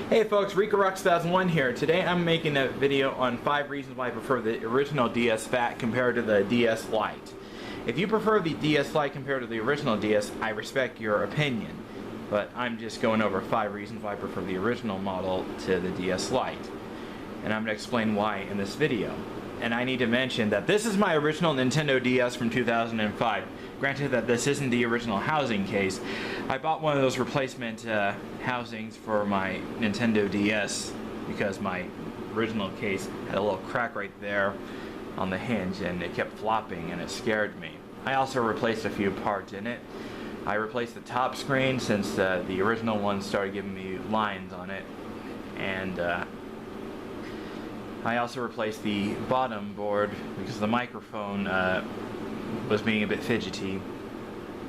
Hey folks, RicoRock2001 here. Today I'm making a video on 5 reasons why I prefer the original DS Fat compared to the DS Lite. If you prefer the DS Lite compared to the original DS, I respect your opinion. But I'm just going over 5 reasons why I prefer the original model to the DS Lite. And I'm going to explain why in this video. And I need to mention that this is my original Nintendo DS from 2005. Granted that this isn't the original housing case. I bought one of those replacement housings for my Nintendo DS because my original case had a little crack right there on the hinge and it kept flopping and it scared me. I also replaced a few parts in it. I replaced the top screen since the original one started giving me lines on it, and I also replaced the bottom board because the microphone was being a bit fidgety,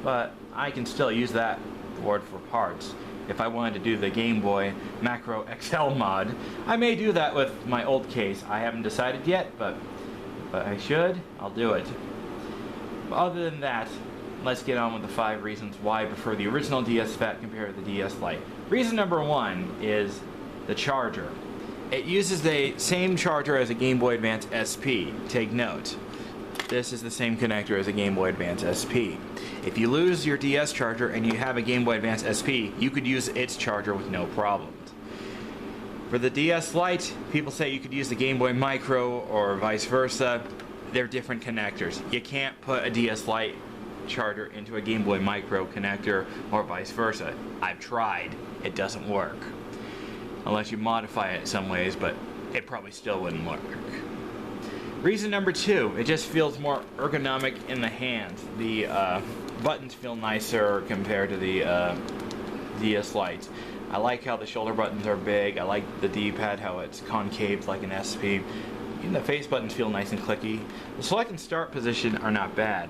but I can still use that board for parts. If I wanted to do the Game Boy Macro XL mod, I may do that with my old case. I haven't decided yet, but I should. I'll do it. But other than that, let's get on with the 5 reasons why I prefer the original DS Fat compared to the DS Lite. Reason number 1 is the charger. It uses the same charger as a Game Boy Advance SP. Take note. This is the same connector as a Game Boy Advance SP. If you lose your DS charger and you have a Game Boy Advance SP, you could use its charger with no problems. For the DS Lite, people say you could use the Game Boy Micro or vice versa. They're different connectors. You can't put a DS Lite charger into a Game Boy Micro connector or vice versa. I've tried. It doesn't work. Unless you modify it some ways, but it probably still wouldn't work. Reason number 2, it just feels more ergonomic in the hand. The buttons feel nicer compared to the DS Lite. I like how the shoulder buttons are big. I like the D-pad, how it's concave like an SP. Even the face buttons feel nice and clicky. The select and start position are not bad.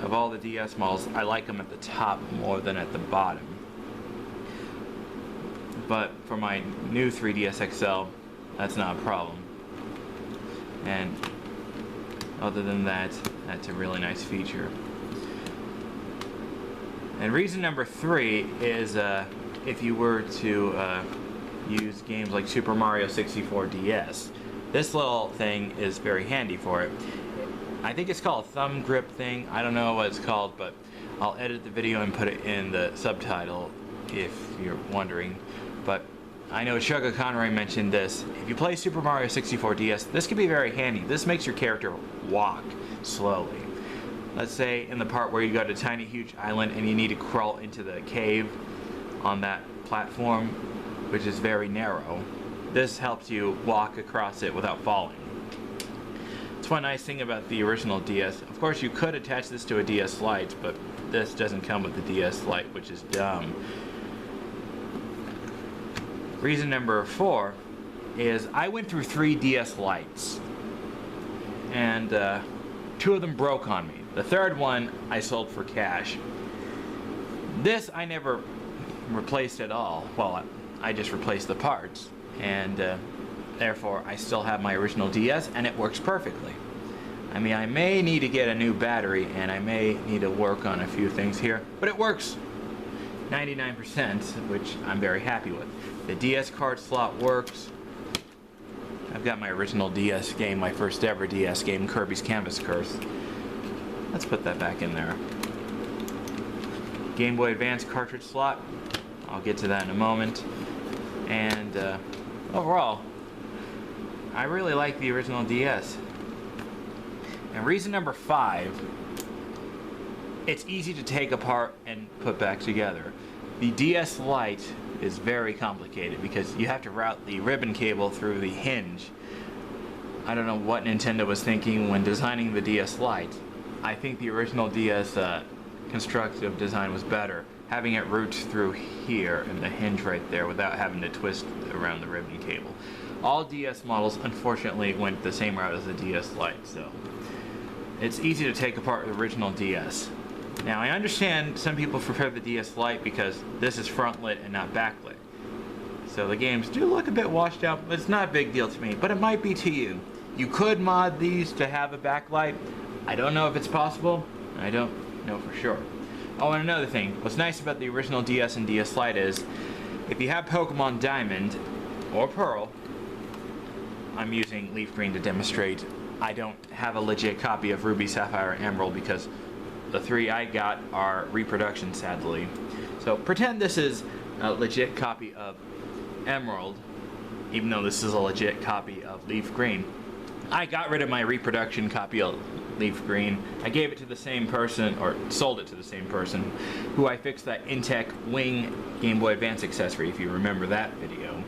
Of all the DS models, I like them at the top more than at the bottom. But for my new 3DS XL, that's not a problem. And other than that, that's a really nice feature. And reason number 3 is if you were to use games like Super Mario 64 DS, this little thing is very handy for it. I think it's called a thumb grip thing. I don't know what it's called, but I'll edit the video and put it in the subtitle if you're wondering. But I know Sugar Connery mentioned this. If you play Super Mario 64 DS, this can be very handy. This makes your character walk slowly. Let's say in the part where you got a tiny huge island and you need to crawl into the cave on that platform, which is very narrow. This helps you walk across it without falling. It's one nice thing about the original DS. Of course, you could attach this to a DS Lite, but this doesn't come with the DS Lite, which is dumb. Reason number 4 is I went through 3 DS Lites, and 2 of them broke on me. The third one I sold for cash. This I never replaced at all. Well, I just replaced the parts, and therefore I still have my original DS and it works perfectly. I mean, I may need to get a new battery and I may need to work on a few things here, but it works 99%, which I'm very happy with. The DS card slot works. I've got my original DS game, my first ever DS game, Kirby's Canvas Curse. Let's put that back in there. Game Boy Advance cartridge slot. I'll get to that in a moment. And overall, I really like the original DS. And reason number 5, it's easy to take apart and put back together. The DS Lite is very complicated because you have to route the ribbon cable through the hinge. I don't know what Nintendo was thinking when designing the DS Lite. I think the original DS constructive design was better, having it route through here and the hinge right there without having to twist around the ribbon cable. All DS models unfortunately went the same route as the DS Lite, so it's easy to take apart the original DS. Now, I understand some people prefer the DS Lite because this is front-lit and not backlit. So the games do look a bit washed out, but it's not a big deal to me, but it might be to you. You could mod these to have a backlight. I don't know if it's possible. I don't know for sure. Oh, and another thing. What's nice about the original DS and DS Lite is If you have Pokemon Diamond or Pearl, I'm using Leaf Green to demonstrate. I don't have a legit copy of Ruby, Sapphire, and Emerald because the 3 I got are reproduction, sadly. So pretend this is a legit copy of Emerald, even though this is a legit copy of Leaf Green. I got rid of my reproduction copy of Leaf Green. I gave it to the same person, or sold it to the same person, who I fixed that Intech Wing Game Boy Advance accessory, if you remember that video.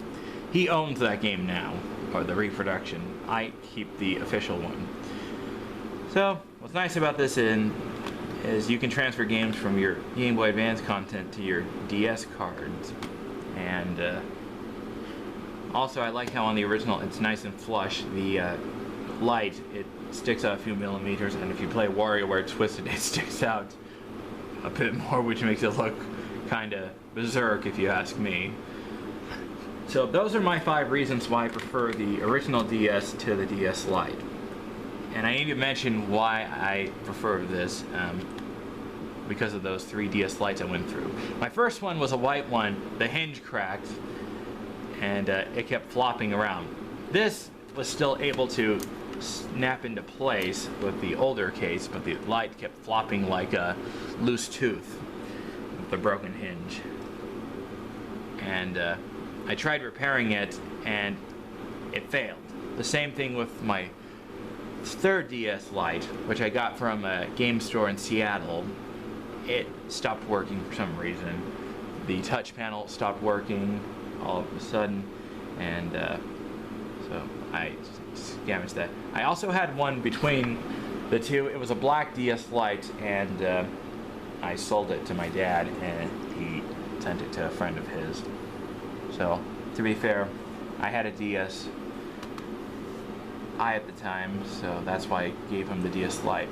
He owns that game now, or the reproduction. I keep the official one. So, what's nice about this is you can transfer games from your Game Boy Advance content to your DS cards. And also I like how on the original it's nice and flush. The Lite, it sticks out a few millimeters, and if you play Wario where it's twisted, it sticks out a bit more, which makes it look kinda berserk if you ask me. So those are my 5 reasons why I prefer the original DS to the DS Lite. And I need to mention why I prefer this, because of those 3 DS Lites I went through. My first one was a white one, the hinge cracked, and it kept flopping around. This was still able to snap into place with the older case, but the Lite kept flopping like a loose tooth with the broken hinge. And I tried repairing it, and it failed. The same thing with my 3rd DS Lite, which I got from a game store in Seattle. It stopped working for some reason. The touch panel stopped working all of a sudden, and so I damaged that. I also had one between the two. It was a black DS Lite, and I sold it to my dad, and he sent it to a friend of his. So, to be fair, I had a DSi at the time, so that's why I gave him the DS Lite.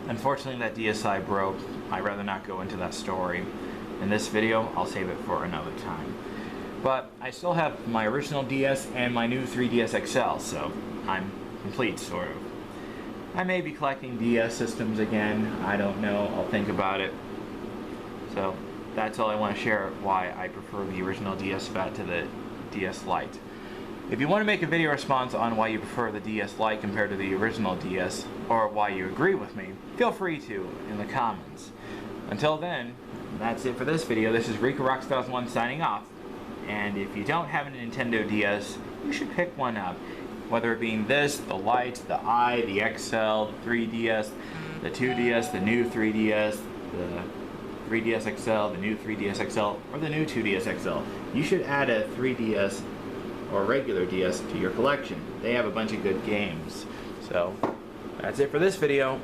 Unfortunately, that DSi broke. I'd rather not go into that story. In this video, I'll save it for another time. But I still have my original DS and my new 3DS XL, so I'm complete, sort of. I may be collecting DS systems again. I don't know. I'll think about it. So that's all I want to share, why I prefer the original DS Fat to the DS Lite. If you want to make a video response on why you prefer the DS Lite compared to the original DS, or why you agree with me, feel free to in the comments. Until then, that's it for this video. This is RicoRock2001 signing off. And if you don't have a Nintendo DS, you should pick one up. Whether it being this, the Lite, the I, the XL, 3DS, the 2DS, the new 3DS, the 3DS XL, the new 3DS XL, or the new 2DS XL. You should add a 3DS or regular DS to your collection. They have a bunch of good games. So, that's it for this video.